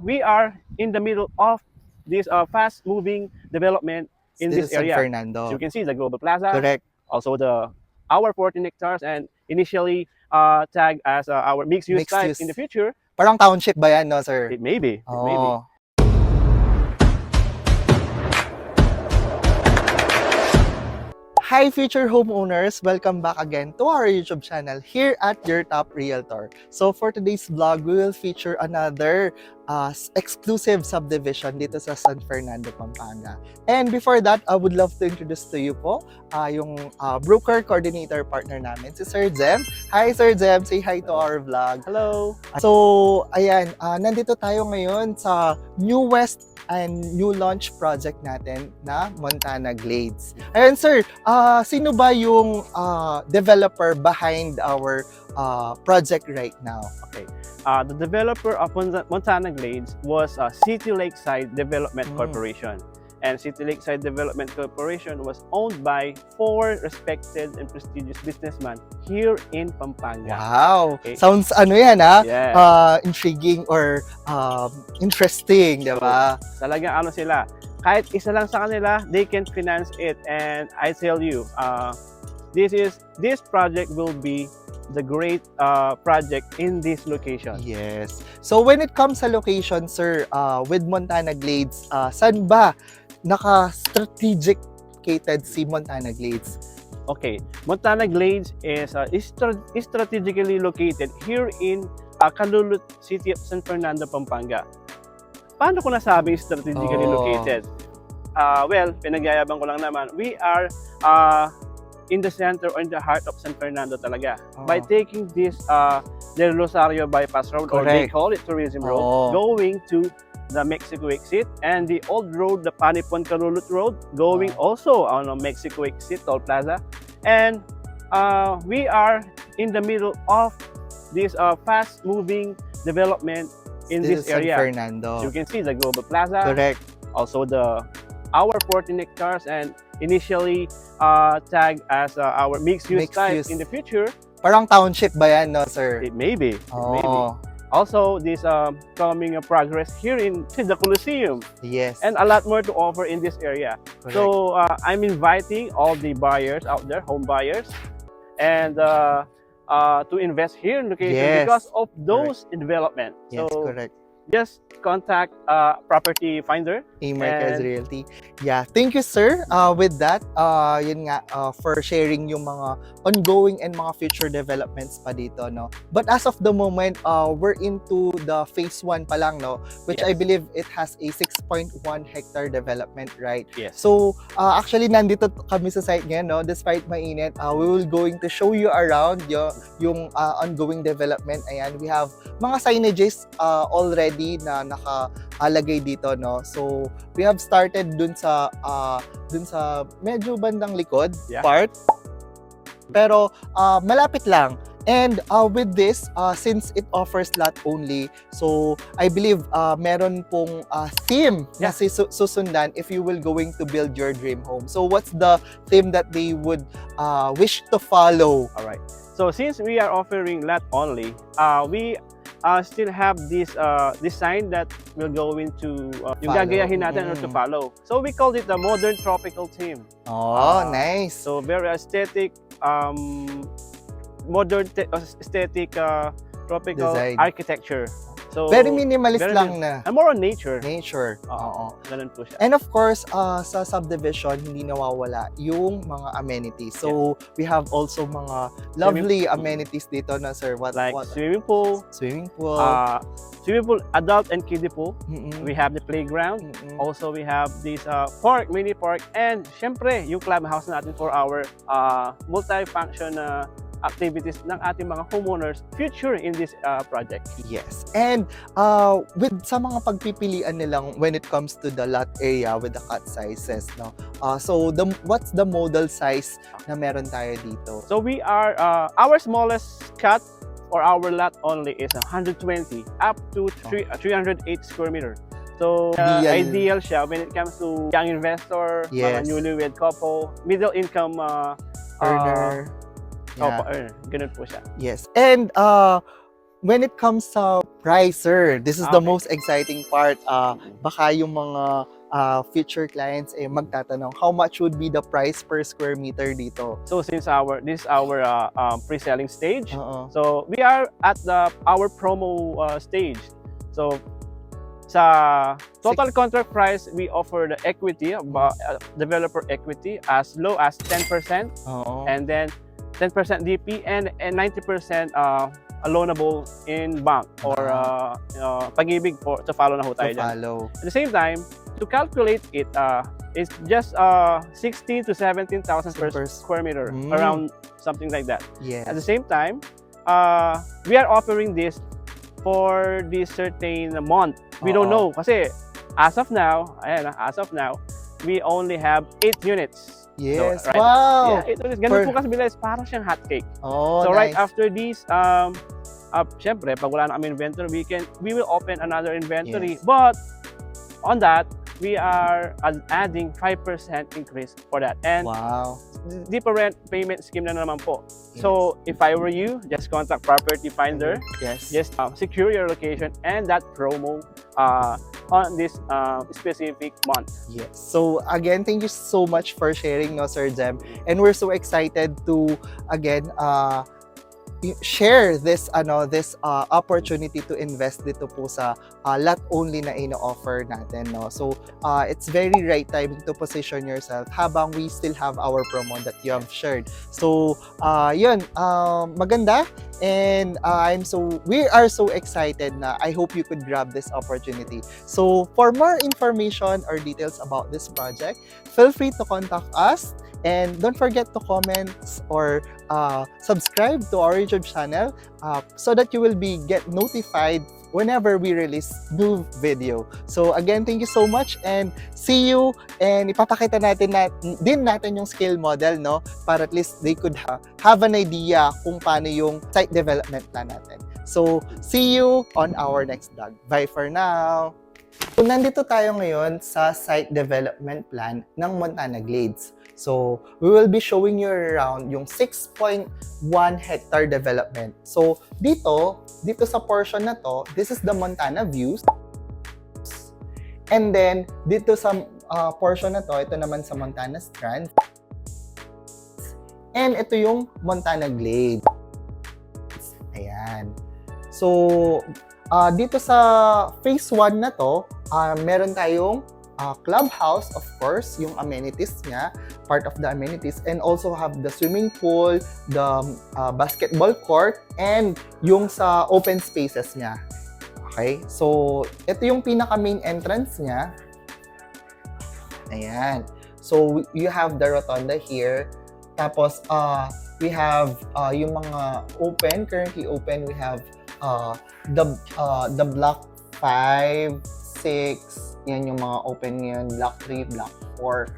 We are in the middle of this fast-moving development in Still this San area. As you Fernando. can see, the Global Plaza, Correct. also the our 14 hectares, and initially tagged as our mixed-use Mixed type. In the use. future, Parang township ba yan, no, sir? it may be. It may be. Oh. Hi future homeowners! Welcome back again to our YouTube channel here at Your Top Realtor. So for today's vlog, we will feature another exclusive subdivision dito sa San Fernando, Pampanga. And before that, I would love to introduce to you po yung broker coordinator partner namin, si Sir Jem. Hi Sir Jem! Say hi to our vlog. Hello. So, ayan, nandito tayo ngayon sa newest and new launch project natin na Montana Glades. Ayan sir, sino ba yung developer behind our project right now? Okay. The developer of Montana Glades was City Lakeside Development Corporation. And City Lakeside Development Corporation was owned by 4 respected and prestigious businessmen here in Pampanga. Wow! Okay. Sounds ano yan Yes. intriguing or interesting, di ba? Talagang ano sila, kahit isa lang sa kanila, they can finance it. And I tell you, this project will be the great project in this location. Yes. So when it comes sa location, sir, with Montana Glades, saan ba naka-strategic catered si Montana Glades? Okay, Montana Glades is strategically located here in Calulut City of San Fernando, Pampanga. Paano ko nasabing strategically located? Well, pinagyayabang ko lang naman. We are in the center or in the heart of San Fernando talaga. By taking this Del Rosario Bypass Road, or they call it Tourism Road, going to the Mexico exit, and the old road, the Panipon Calulut Road, going also on a Mexico exit, Toll Plaza. And we are in the middle of this fast-moving development in Still this area. San Fernando. You can see the Global Plaza, Correct. also our 14 hectares, and initially tagged as our mixed-use type. In the future. Parang township ba yan, no, sir? It may be. It may be. Also, this coming progress here in the Coliseum. Yes. And a lot more to offer in this area. Correct. So I'm inviting all the buyers out there, home buyers, and to invest here in location because of those development. Yes, So correct. just contact Property Finder. Marquez Realty. Yeah, thank you sir with that. Yun nga, for sharing yung mga ongoing and mga future developments pa dito, no. But as of the moment, we're into the phase 1 pa lang, no, which I believe it has a 6.1 hectare development, right? Yes. So actually nandito kami sa site ngayon, no, despite mainit, we will going to show you around yung ongoing development. Ayan, we have mga signages already na nakalagay dito, no. So we have started dun sa medyo bandang likod part. Pero malapit lang. And with this, since it offers lot only, so I believe meron pong theme na susundan if you will going to build your dream home. So what's the theme that they would wish to follow? All right. So since we are offering lot only, we still have this design that will go into yung gagayahin natin to follow. So we called it the modern tropical theme. Oh, nice. So very aesthetic, modern aesthetic tropical design. Architecture. So very minimalist lang na. And more on nature. Nature. Oo. Ganun po siya. And of course, sa subdivision, hindi nawawala yung mga amenities. So, we have also mga lovely amenities dito na, sir. Like swimming pool. Swimming pool. Swimming pool, adult and kiddie pool. We have the playground. Also, we have this park, mini park. And, syempre, yung clubhouse natin for our multi-function activities ng ating mga homeowners future in this project. Yes. And with sa mga pagpipilian nilang when it comes to the lot area with the cut sizes, no. So what's the model size na meron tayo dito? So we are our smallest cut or our lot only is 120 up to 308 square meter. So ideal siya when it comes to young investor, mga newlywed couple, middle income earner. Ganun po siya. Yes. And when it comes sa price, sir. This is the Okay. most exciting part. Baka yung mga future clients magtatanong, how much would be the price per square meter dito? So since this is our pre-selling stage, Oo. so we are at our promo stage. So sa total contract price, we offer the equity, developer equity as low as 10%, Oo. and then 10% DP and 90% loanable in bank or pag-ibig to follow na ho To tayo dyan. follow. At the same time, to calculate it, it's just 16 to 17,000 per square meter, around something like that. Yes. At the same time, we are offering this for this certain month. We don't know kasi as of now, we only have 8 units. Yes. So, right, Wow! Yeah, 8 units. Ganun po kasi bilis, parang siyang hotcake. Oh, So right nice. after these, syempre, pag wala na kami inventory, we will open another inventory. Yes. But on that, we are adding 5% increase for that. And Wow. different payment scheme na naman po. So if I were you, just contact Property Finder. Yes. Just secure your location and that promo on this specific month. Yes. So again, thank you so much for sharing, no, Sir Jem. And we're so excited to again share this opportunity to invest dito po sa lot only na ino-offer natin, no. So it's very right timing to position yourself habang we still have our promo that you have shared. So yun, maganda, and we are so excited na I hope you could grab this opportunity. So for more information or details about this project, feel free to contact us. And don't forget to comment or subscribe to our YouTube channel so that you will get notified whenever we release new video. So again, thank you so much and see you. And ipapakita din natin yung scale model, no, para at least they could have an idea kung paano yung site development plan natin. So see you on our next vlog. Bye for now. So nandito tayo ngayon sa site development plan ng Montana Glades. So, we will be showing you around yung 6.1 hectare development. So, dito sa portion na to, this is the Montana views. And then, dito sa portion na to, ito naman sa Montana Strand. And ito yung Montana Glades. Ayan. So, dito sa phase 1 na to, meron tayong clubhouse, of course, yung amenities niya, part of the amenities, and also have the swimming pool, the basketball court, and yung sa open spaces niya. Okay? So, ito yung pinaka-main entrance niya. Ayan. So, you have the rotunda here. Tapos, we have yung mga currently open, we have the block 5, 6, yan yung mga open ngayon, block 3, block 4.